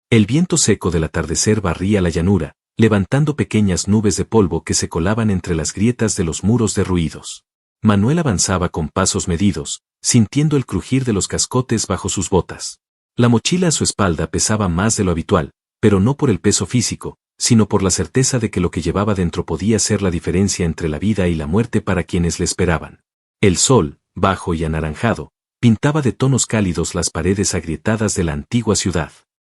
El viento seco del atardecer barría la llanura, levantando pequeñas nubes de polvo que se colaban entre las grietas de los muros derruidos. Manuel avanzaba con pasos medidos, sintiendo el crujir de los cascotes bajo sus botas. La mochila a su espalda pesaba más de lo habitual, pero no por el peso físico, sino por la certeza de que lo que llevaba dentro podía ser la diferencia entre la vida y la muerte para quienes le esperaban. El sol, bajo y anaranjado, pintaba de tonos cálidos las paredes agrietadas de la antigua ciudad.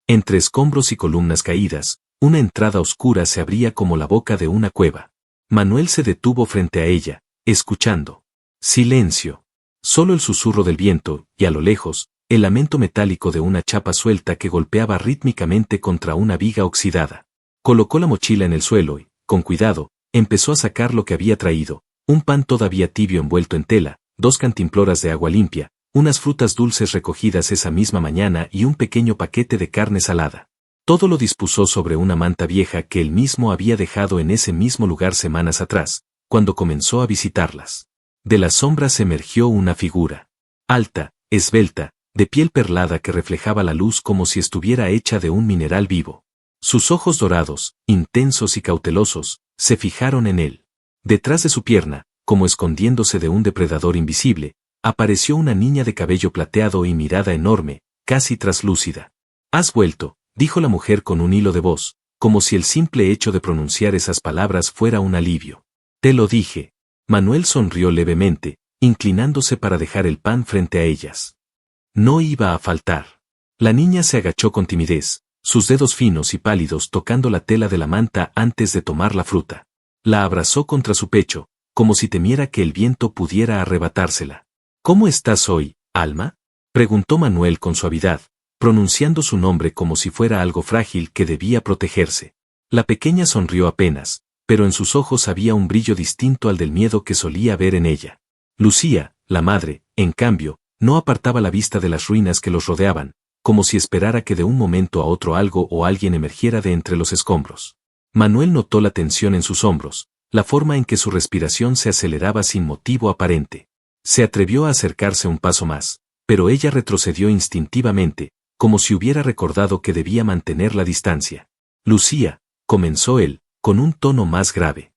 Entre escombros y columnas caídas, una entrada oscura se abría como la boca de una cueva. Manuel se detuvo frente a ella, escuchando. Silencio. Solo el susurro del viento, y a lo lejos, el lamento metálico de una chapa suelta que golpeaba rítmicamente contra una viga oxidada. Colocó la mochila en el suelo y, con cuidado, empezó a sacar lo que había traído: un pan todavía tibio envuelto en tela, 2 cantimploras de agua limpia, unas frutas dulces recogidas esa misma mañana y un pequeño paquete de carne salada. Todo lo dispuso sobre una manta vieja que él mismo había dejado en ese mismo lugar semanas atrás, cuando comenzó a visitarlas. De las sombras emergió una figura. Alta, esbelta, de piel perlada que reflejaba la luz como si estuviera hecha de un mineral vivo. Sus ojos dorados, intensos y cautelosos, se fijaron en él. Detrás de su pierna, como escondiéndose de un depredador invisible, apareció una niña de cabello plateado y mirada enorme, casi traslúcida. «Has vuelto», dijo la mujer con un hilo de voz, como si el simple hecho de pronunciar esas palabras fuera un alivio. «Te lo dije». Manuel sonrió levemente, inclinándose para dejar el pan frente a ellas. No iba a faltar. La niña se agachó con timidez, sus dedos finos y pálidos tocando la tela de la manta antes de tomar la fruta. La abrazó contra su pecho, como si temiera que el viento pudiera arrebatársela. «¿Cómo estás hoy, Alma?», preguntó Manuel con suavidad, pronunciando su nombre como si fuera algo frágil que debía protegerse. La pequeña sonrió apenas, pero en sus ojos había un brillo distinto al del miedo que solía ver en ella. Lucía, la madre, en cambio, no apartaba la vista de las ruinas que los rodeaban, como si esperara que de un momento a otro algo o alguien emergiera de entre los escombros. Manuel notó la tensión en sus hombros, la forma en que su respiración se aceleraba sin motivo aparente. Se atrevió a acercarse un paso más, pero ella retrocedió instintivamente, como si hubiera recordado que debía mantener la distancia. «Lucía», comenzó él, con un tono más grave.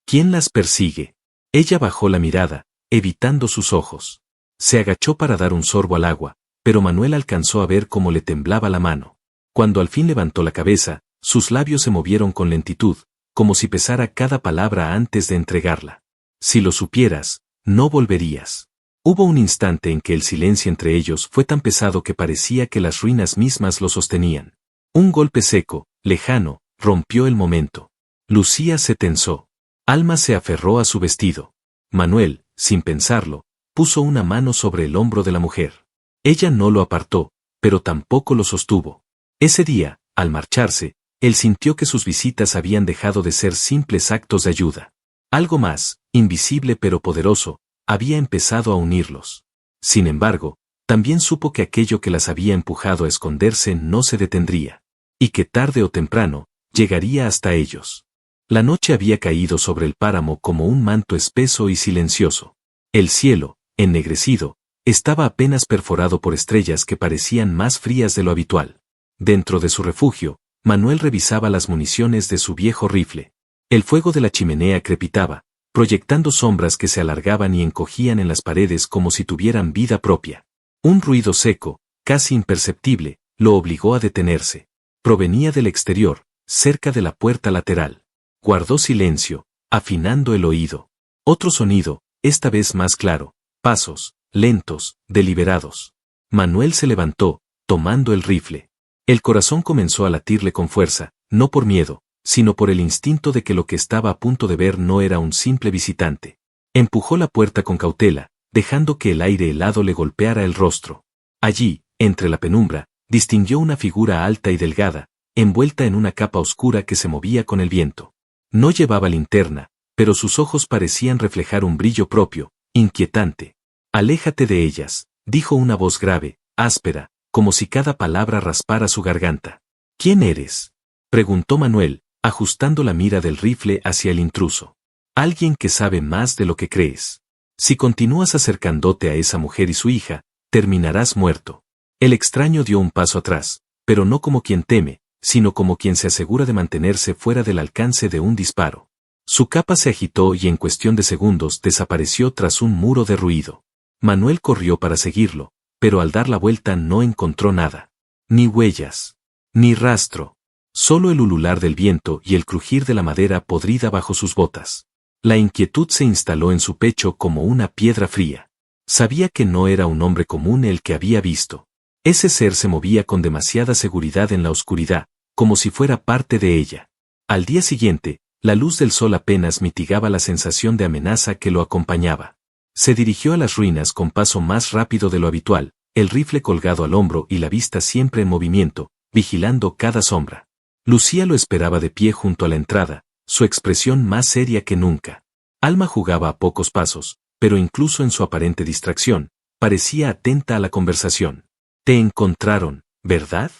«¿Quién las persigue?». Ella bajó la mirada, evitando sus ojos. Se agachó para dar un sorbo al agua, pero Manuel alcanzó a ver cómo le temblaba la mano. Cuando al fin levantó la cabeza, sus labios se movieron con lentitud, como si pesara cada palabra antes de entregarla. «Si lo supieras, no volverías». Hubo un instante en que el silencio entre ellos fue tan pesado que parecía que las ruinas mismas lo sostenían. Un golpe seco, lejano, rompió el momento. Lucía se tensó. Alma se aferró a su vestido. Manuel, sin pensarlo, puso una mano sobre el hombro de la mujer. Ella no lo apartó, pero tampoco lo sostuvo. Ese día, al marcharse, él sintió que sus visitas habían dejado de ser simples actos de ayuda. Algo más, invisible pero poderoso, había empezado a unirlos. Sin embargo, también supo que aquello que las había empujado a esconderse no se detendría, y que tarde o temprano, llegaría hasta ellos. La noche había caído sobre el páramo como un manto espeso y silencioso. El cielo, ennegrecido, estaba apenas perforado por estrellas que parecían más frías de lo habitual. Dentro de su refugio, Manuel revisaba las municiones de su viejo rifle. El fuego de la chimenea crepitaba, proyectando sombras que se alargaban y encogían en las paredes como si tuvieran vida propia. Un ruido seco, casi imperceptible, lo obligó a detenerse. Provenía del exterior, cerca de la puerta lateral. Guardó silencio, afinando el oído. Otro sonido, esta vez más claro, pasos, lentos, deliberados. Manuel se levantó, tomando el rifle. El corazón comenzó a latirle con fuerza, no por miedo, sino por el instinto de que lo que estaba a punto de ver no era un simple visitante. Empujó la puerta con cautela, dejando que el aire helado le golpeara el rostro. Allí, entre la penumbra, distinguió una figura alta y delgada, envuelta en una capa oscura que se movía con el viento. No llevaba linterna, pero sus ojos parecían reflejar un brillo propio, inquietante. «Aléjate de ellas», dijo una voz grave, áspera, como si cada palabra raspara su garganta. «¿Quién eres?», preguntó Manuel, ajustando la mira del rifle hacia el intruso. «Alguien que sabe más de lo que crees. Si continúas acercándote a esa mujer y su hija, terminarás muerto». El extraño dio un paso atrás, pero no como quien teme, sino como quien se asegura de mantenerse fuera del alcance de un disparo. Su capa se agitó y en cuestión de segundos desapareció tras un muro de ruido. Manuel corrió para seguirlo, pero al dar la vuelta no encontró nada. Ni huellas, ni rastro. Solo el ulular del viento y el crujir de la madera podrida bajo sus botas. La inquietud se instaló en su pecho como una piedra fría. Sabía que no era un hombre común el que había visto. Ese ser se movía con demasiada seguridad en la oscuridad, como si fuera parte de ella. Al día siguiente, la luz del sol apenas mitigaba la sensación de amenaza que lo acompañaba. Se dirigió a las ruinas con paso más rápido de lo habitual, el rifle colgado al hombro y la vista siempre en movimiento, vigilando cada sombra. Lucía lo esperaba de pie junto a la entrada, su expresión más seria que nunca. Alma jugaba a pocos pasos, pero incluso en su aparente distracción, parecía atenta a la conversación. «Te encontraron, ¿verdad?»,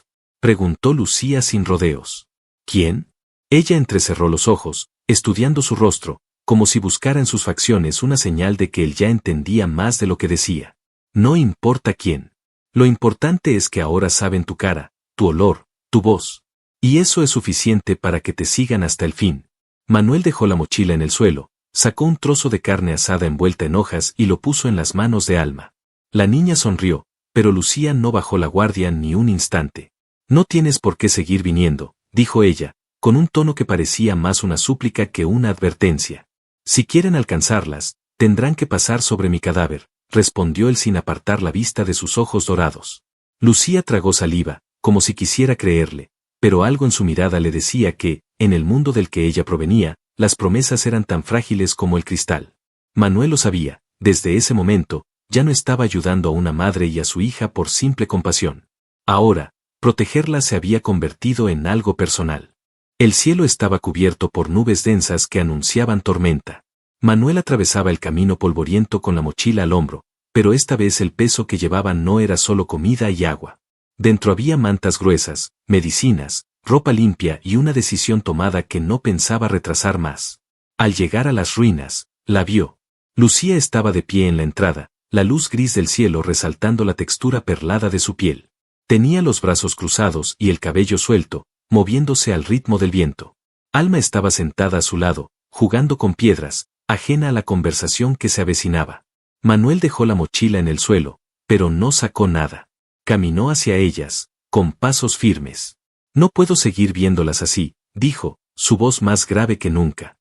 preguntó Lucía sin rodeos. «¿Quién?». Ella entrecerró los ojos, estudiando su rostro, como si buscara en sus facciones una señal de que él ya entendía más de lo que decía. «No importa quién. Lo importante es que ahora saben tu cara, tu olor, tu voz. Y eso es suficiente para que te sigan hasta el fin». Manuel dejó la mochila en el suelo, sacó un trozo de carne asada envuelta en hojas y lo puso en las manos de Alma. La niña sonrió, pero Lucía no bajó la guardia ni un instante. «No tienes por qué seguir viniendo», dijo ella, con un tono que parecía más una súplica que una advertencia. «Si quieren alcanzarlas, tendrán que pasar sobre mi cadáver», respondió él sin apartar la vista de sus ojos dorados. Lucía tragó saliva, como si quisiera creerle, pero algo en su mirada le decía que, en el mundo del que ella provenía, las promesas eran tan frágiles como el cristal. Manuel lo sabía, desde ese momento, ya no estaba ayudando a una madre y a su hija por simple compasión. Ahora, protegerla se había convertido en algo personal. El cielo estaba cubierto por nubes densas que anunciaban tormenta. Manuel atravesaba el camino polvoriento con la mochila al hombro, pero esta vez el peso que llevaban no era solo comida y agua. Dentro había mantas gruesas, medicinas, ropa limpia y una decisión tomada que no pensaba retrasar más. Al llegar a las ruinas, la vio. Lucía estaba de pie en la entrada, la luz gris del cielo resaltando la textura perlada de su piel. Tenía los brazos cruzados y el cabello suelto, moviéndose al ritmo del viento. Alma estaba sentada a su lado, jugando con piedras, ajena a la conversación que se avecinaba. Manuel dejó la mochila en el suelo, pero no sacó nada. Caminó hacia ellas, con pasos firmes. «No puedo seguir viéndolas así», dijo, su voz más grave que nunca.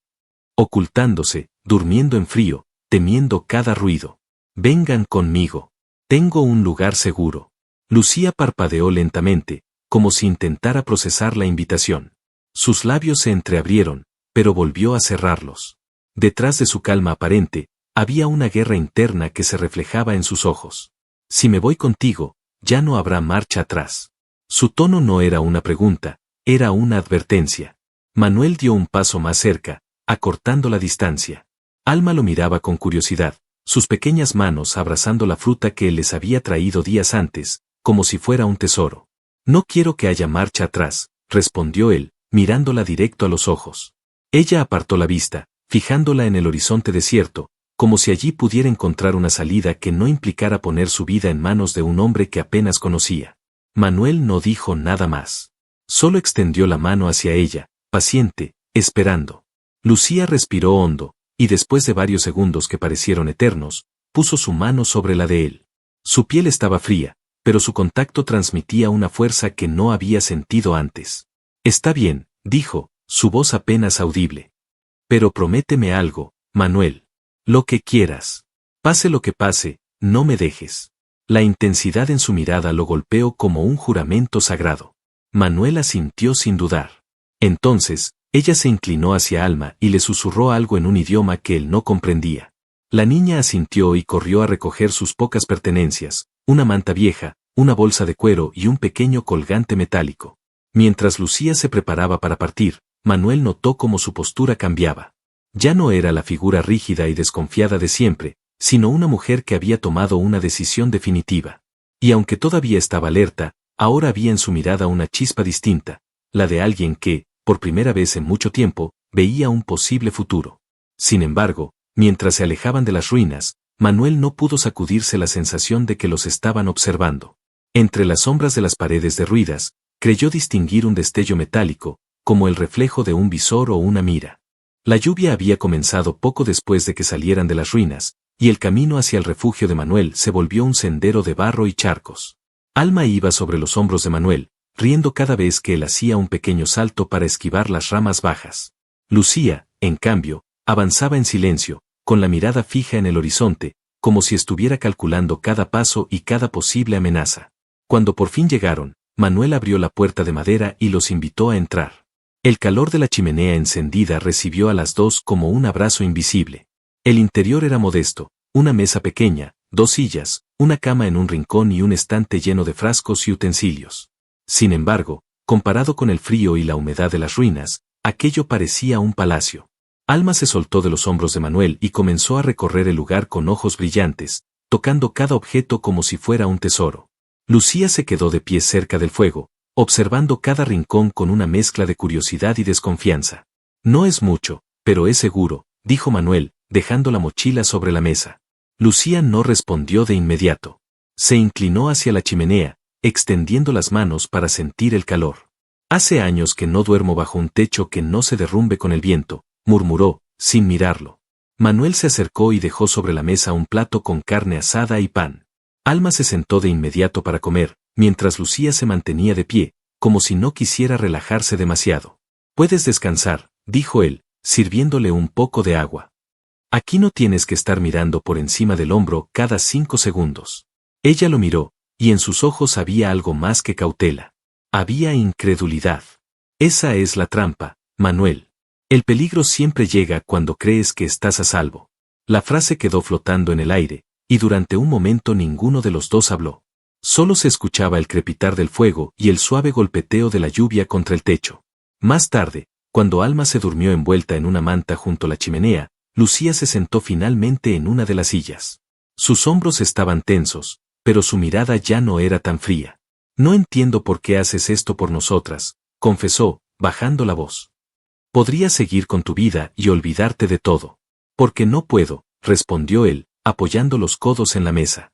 Ocultándose, durmiendo en frío, temiendo cada ruido. «Vengan conmigo. Tengo un lugar seguro». Lucía parpadeó lentamente, como si intentara procesar la invitación. Sus labios se entreabrieron, pero volvió a cerrarlos. Detrás de su calma aparente, había una guerra interna que se reflejaba en sus ojos. «Si me voy contigo, ya no habrá marcha atrás». Su tono no era una pregunta, era una advertencia. Manuel dio un paso más cerca, acortando la distancia. Alma lo miraba con curiosidad, sus pequeñas manos abrazando la fruta que él les había traído días antes, como si fuera un tesoro. «No quiero que haya marcha atrás», respondió él, mirándola directo a los ojos. Ella apartó la vista, fijándola en el horizonte desierto, como si allí pudiera encontrar una salida que no implicara poner su vida en manos de un hombre que apenas conocía. Manuel no dijo nada más. Solo extendió la mano hacia ella, paciente, esperando. Lucía respiró hondo, y después de varios segundos que parecieron eternos, puso su mano sobre la de él. Su piel estaba fría, pero su contacto transmitía una fuerza que no había sentido antes. «Está bien», dijo, su voz apenas audible. «Pero prométeme algo, Manuel. Lo que quieras. Pase lo que pase, no me dejes». La intensidad en su mirada lo golpeó como un juramento sagrado. Manuel asintió sin dudar. Entonces, ella se inclinó hacia Alma y le susurró algo en un idioma que él no comprendía. La niña asintió y corrió a recoger sus pocas pertenencias, una manta vieja, una bolsa de cuero y un pequeño colgante metálico. Mientras Lucía se preparaba para partir, Manuel notó cómo su postura cambiaba. Ya no era la figura rígida y desconfiada de siempre, sino una mujer que había tomado una decisión definitiva. Y aunque todavía estaba alerta, ahora había en su mirada una chispa distinta, la de alguien que, por primera vez en mucho tiempo, veía un posible futuro. Sin embargo, mientras se alejaban de las ruinas, Manuel no pudo sacudirse la sensación de que los estaban observando. Entre las sombras de las paredes derruidas, creyó distinguir un destello metálico, como el reflejo de un visor o una mira. La lluvia había comenzado poco después de que salieran de las ruinas, y el camino hacia el refugio de Manuel se volvió un sendero de barro y charcos. Alma iba sobre los hombros de Manuel, riendo cada vez que él hacía un pequeño salto para esquivar las ramas bajas. Lucía, en cambio, avanzaba en silencio, con la mirada fija en el horizonte, como si estuviera calculando cada paso y cada posible amenaza. Cuando por fin llegaron, Manuel abrió la puerta de madera y los invitó a entrar. El calor de la chimenea encendida recibió a las dos como un abrazo invisible. El interior era modesto, una mesa pequeña, 2 sillas, una cama en un rincón y un estante lleno de frascos y utensilios. Sin embargo, comparado con el frío y la humedad de las ruinas, aquello parecía un palacio. Alma se soltó de los hombros de Manuel y comenzó a recorrer el lugar con ojos brillantes, tocando cada objeto como si fuera un tesoro. Lucía se quedó de pie cerca del fuego, observando cada rincón con una mezcla de curiosidad y desconfianza. No es mucho, pero es seguro, dijo Manuel, dejando la mochila sobre la mesa. Lucía no respondió de inmediato. Se inclinó hacia la chimenea, extendiendo las manos para sentir el calor. Hace años que no duermo bajo un techo que no se derrumbe con el viento, murmuró, sin mirarlo. Manuel se acercó y dejó sobre la mesa un plato con carne asada y pan. Alma se sentó de inmediato para comer, mientras Lucía se mantenía de pie, como si no quisiera relajarse demasiado. «Puedes descansar», dijo él, sirviéndole un poco de agua. «Aquí no tienes que estar mirando por encima del hombro cada 5 segundos». Ella lo miró, y en sus ojos había algo más que cautela. Había incredulidad. «Esa es la trampa, Manuel. El peligro siempre llega cuando crees que estás a salvo». La frase quedó flotando en el aire, y durante un momento ninguno de los dos habló. Solo se escuchaba el crepitar del fuego y el suave golpeteo de la lluvia contra el techo. Más tarde, cuando Alma se durmió envuelta en una manta junto a la chimenea, Lucía se sentó finalmente en una de las sillas. Sus hombros estaban tensos, pero su mirada ya no era tan fría. «No entiendo por qué haces esto por nosotras», confesó, bajando la voz. «Podrías seguir con tu vida y olvidarte de todo». «Porque no puedo», respondió él, apoyando los codos en la mesa.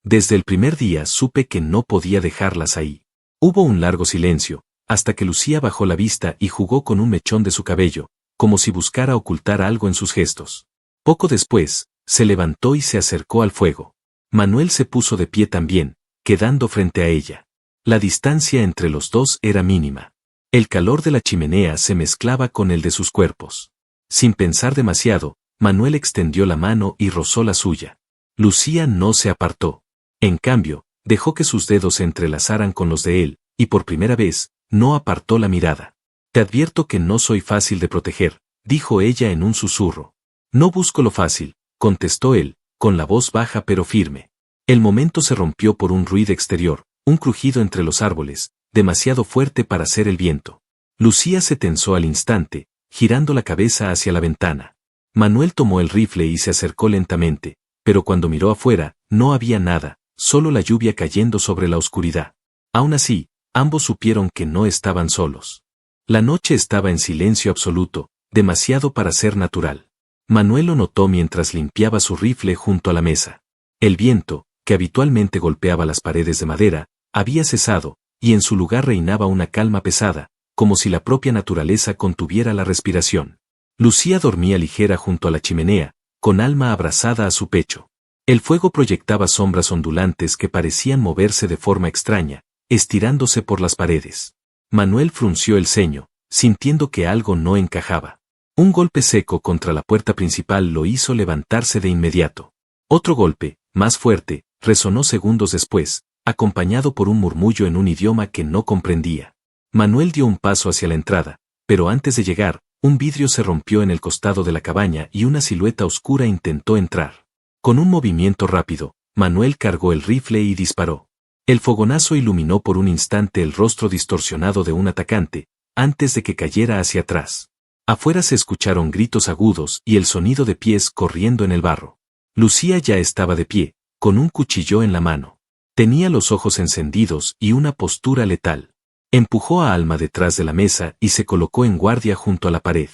«Desde el primer día supe que no podía dejarlas ahí». Hubo un largo silencio, hasta que Lucía bajó la vista y jugó con un mechón de su cabello, como si buscara ocultar algo en sus gestos. Poco después, se levantó y se acercó al fuego. Manuel se puso de pie también, quedando frente a ella. La distancia entre los dos era mínima. El calor de la chimenea se mezclaba con el de sus cuerpos. Sin pensar demasiado, Manuel extendió la mano y rozó la suya. Lucía no se apartó. En cambio, dejó que sus dedos se entrelazaran con los de él, y por primera vez, no apartó la mirada. «Te advierto que no soy fácil de proteger», dijo ella en un susurro. «No busco lo fácil», contestó él, con la voz baja pero firme. El momento se rompió por un ruido exterior, un crujido entre los árboles, demasiado fuerte para ser el viento. Lucía se tensó al instante, girando la cabeza hacia la ventana. Manuel tomó el rifle y se acercó lentamente, pero cuando miró afuera, no había nada, solo la lluvia cayendo sobre la oscuridad. Aún así, ambos supieron que no estaban solos. La noche estaba en silencio absoluto, demasiado para ser natural. Manuel lo notó mientras limpiaba su rifle junto a la mesa. El viento, que habitualmente golpeaba las paredes de madera, había cesado, y en su lugar reinaba una calma pesada, como si la propia naturaleza contuviera la respiración. Lucía dormía ligera junto a la chimenea, con Alma abrazada a su pecho. El fuego proyectaba sombras ondulantes que parecían moverse de forma extraña, estirándose por las paredes. Manuel frunció el ceño, sintiendo que algo no encajaba. Un golpe seco contra la puerta principal lo hizo levantarse de inmediato. Otro golpe, más fuerte, resonó segundos después, acompañado por un murmullo en un idioma que no comprendía. Manuel dio un paso hacia la entrada, pero antes de llegar, un vidrio se rompió en el costado de la cabaña y una silueta oscura intentó entrar. Con un movimiento rápido, Manuel cargó el rifle y disparó. El fogonazo iluminó por un instante el rostro distorsionado de un atacante, antes de que cayera hacia atrás. Afuera se escucharon gritos agudos y el sonido de pies corriendo en el barro. Lucía ya estaba de pie, con un cuchillo en la mano. Tenía los ojos encendidos y una postura letal. Empujó a Alma detrás de la mesa y se colocó en guardia junto a la pared.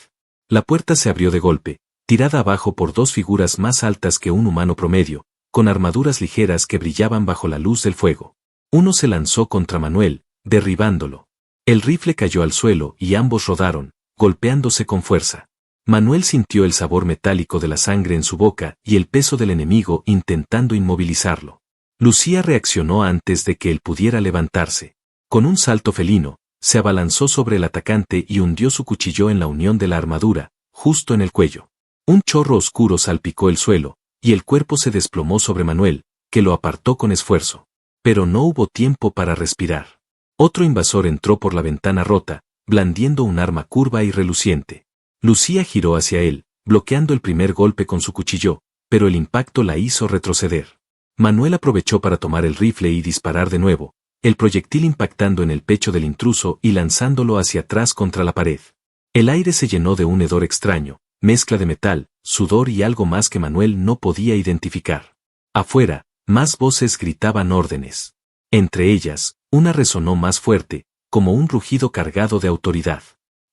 La puerta se abrió de golpe, tirada abajo por 2 figuras más altas que un humano promedio, con armaduras ligeras que brillaban bajo la luz del fuego. Uno se lanzó contra Manuel, derribándolo. El rifle cayó al suelo y ambos rodaron, golpeándose con fuerza. Manuel sintió el sabor metálico de la sangre en su boca y el peso del enemigo intentando inmovilizarlo. Lucía reaccionó antes de que él pudiera levantarse. Con un salto felino, se abalanzó sobre el atacante y hundió su cuchillo en la unión de la armadura, justo en el cuello. Un chorro oscuro salpicó el suelo, y el cuerpo se desplomó sobre Manuel, que lo apartó con esfuerzo. Pero no hubo tiempo para respirar. Otro invasor entró por la ventana rota, blandiendo un arma curva y reluciente. Lucía giró hacia él, bloqueando el primer golpe con su cuchillo, pero el impacto la hizo retroceder. Manuel aprovechó para tomar el rifle y disparar de nuevo, el proyectil impactando en el pecho del intruso y lanzándolo hacia atrás contra la pared. El aire se llenó de un hedor extraño, mezcla de metal, sudor y algo más que Manuel no podía identificar. Afuera, más voces gritaban órdenes. Entre ellas, una resonó más fuerte, como un rugido cargado de autoridad.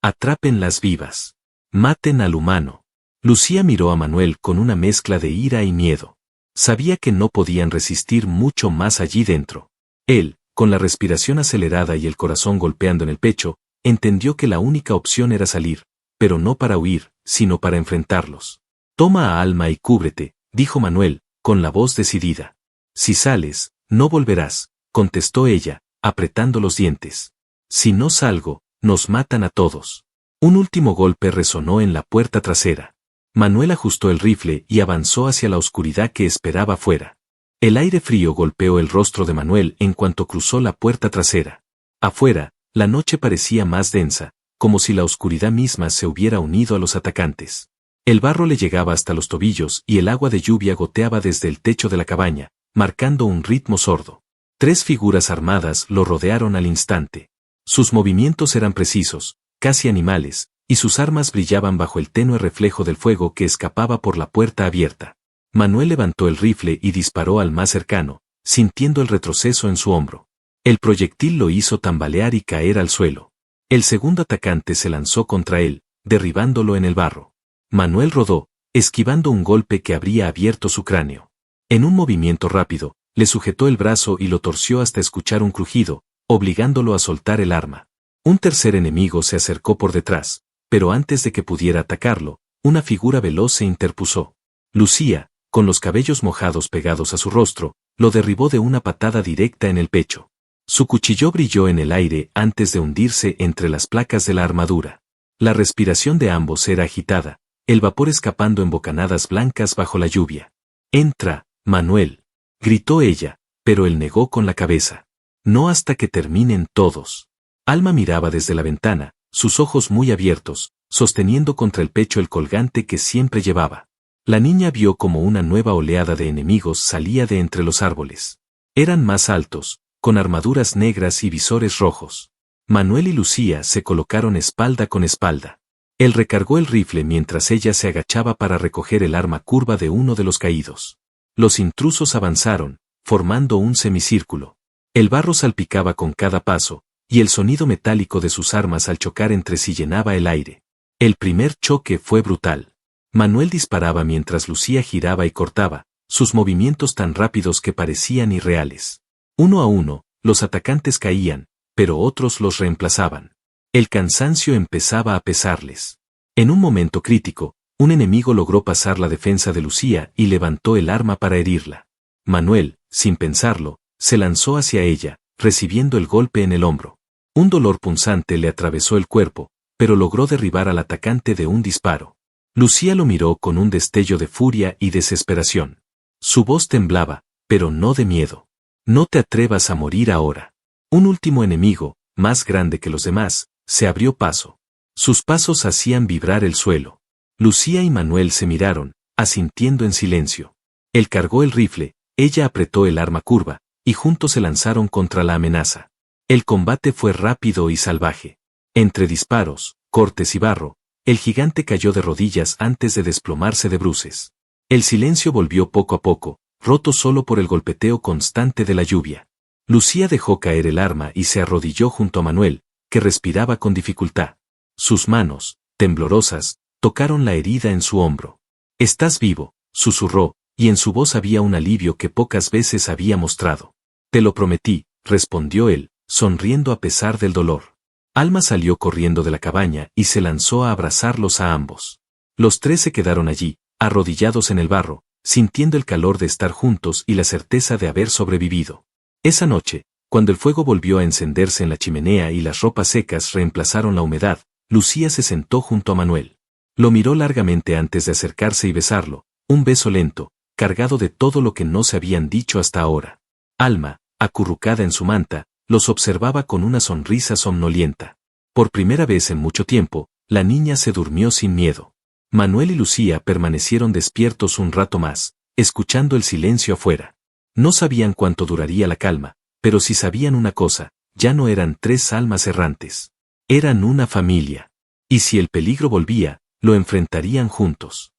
Atrápenlas vivas. Maten al humano. Lucía miró a Manuel con una mezcla de ira y miedo. Sabía que no podían resistir mucho más allí dentro. Él, con la respiración acelerada y el corazón golpeando en el pecho, entendió que la única opción era salir, pero no para huir, sino para enfrentarlos. Toma a Alma y cúbrete, dijo Manuel, con la voz decidida. Si sales, no volverás, contestó ella, apretando los dientes. Si no salgo, nos matan a todos. Un último golpe resonó en la puerta trasera. Manuel ajustó el rifle y avanzó hacia la oscuridad que esperaba afuera. El aire frío golpeó el rostro de Manuel en cuanto cruzó la puerta trasera. Afuera, la noche parecía más densa, como si la oscuridad misma se hubiera unido a los atacantes. El barro le llegaba hasta los tobillos y el agua de lluvia goteaba desde el techo de la cabaña, marcando un ritmo sordo. 3 figuras armadas lo rodearon al instante. Sus movimientos eran precisos, casi animales, y sus armas brillaban bajo el tenue reflejo del fuego que escapaba por la puerta abierta. Manuel levantó el rifle y disparó al más cercano, sintiendo el retroceso en su hombro. El proyectil lo hizo tambalear y caer al suelo. El segundo atacante se lanzó contra él, derribándolo en el barro. Manuel rodó, esquivando un golpe que habría abierto su cráneo. En un movimiento rápido, le sujetó el brazo y lo torció hasta escuchar un crujido, obligándolo a soltar el arma. Un tercer enemigo se acercó por detrás, pero antes de que pudiera atacarlo, una figura veloz se interpuso. Lucía, con los cabellos mojados pegados a su rostro, lo derribó de una patada directa en el pecho. Su cuchillo brilló en el aire antes de hundirse entre las placas de la armadura. La respiración de ambos era agitada, el vapor escapando en bocanadas blancas bajo la lluvia. «Entra, Manuel», gritó ella, pero él negó con la cabeza. «No hasta que terminen todos». Alma miraba desde la ventana, sus ojos muy abiertos, sosteniendo contra el pecho el colgante que siempre llevaba. La niña vio como una nueva oleada de enemigos salía de entre los árboles. Eran más altos, con armaduras negras y visores rojos. Manuel y Lucía se colocaron espalda con espalda. Él recargó el rifle mientras ella se agachaba para recoger el arma curva de uno de los caídos. Los intrusos avanzaron, formando un semicírculo. El barro salpicaba con cada paso, y el sonido metálico de sus armas al chocar entre sí llenaba el aire. El primer choque fue brutal. Manuel disparaba mientras Lucía giraba y cortaba, sus movimientos tan rápidos que parecían irreales. Uno a uno, los atacantes caían, pero otros los reemplazaban. El cansancio empezaba a pesarles. En un momento crítico, un enemigo logró pasar la defensa de Lucía y levantó el arma para herirla. Manuel, sin pensarlo, se lanzó hacia ella, recibiendo el golpe en el hombro. Un dolor punzante le atravesó el cuerpo, pero logró derribar al atacante de un disparo. Lucía lo miró con un destello de furia y desesperación. Su voz temblaba, pero no de miedo. «No te atrevas a morir ahora». Un último enemigo, más grande que los demás, se abrió paso. Sus pasos hacían vibrar el suelo. Lucía y Manuel se miraron, asintiendo en silencio. Él cargó el rifle, ella apretó el arma curva, y juntos se lanzaron contra la amenaza. El combate fue rápido y salvaje. Entre disparos, cortes y barro, el gigante cayó de rodillas antes de desplomarse de bruces. El silencio volvió poco a poco, roto solo por el golpeteo constante de la lluvia. Lucía dejó caer el arma y se arrodilló junto a Manuel, que respiraba con dificultad. Sus manos, temblorosas, tocaron la herida en su hombro. «Estás vivo», susurró, y en su voz había un alivio que pocas veces había mostrado. «Te lo prometí», respondió él, sonriendo a pesar del dolor. Alma salió corriendo de la cabaña y se lanzó a abrazarlos a ambos. Los tres se quedaron allí, arrodillados en el barro, sintiendo el calor de estar juntos y la certeza de haber sobrevivido. Esa noche, cuando el fuego volvió a encenderse en la chimenea y las ropas secas reemplazaron la humedad, Lucía se sentó junto a Manuel. Lo miró largamente antes de acercarse y besarlo, un beso lento, cargado de todo lo que no se habían dicho hasta ahora. Alma, acurrucada en su manta, los observaba con una sonrisa somnolienta. Por primera vez en mucho tiempo, la niña se durmió sin miedo. Manuel y Lucía permanecieron despiertos un rato más, escuchando el silencio afuera. No sabían cuánto duraría la calma, pero si sabían una cosa, ya no eran tres almas errantes. Eran una familia. Y si el peligro volvía, lo enfrentarían juntos.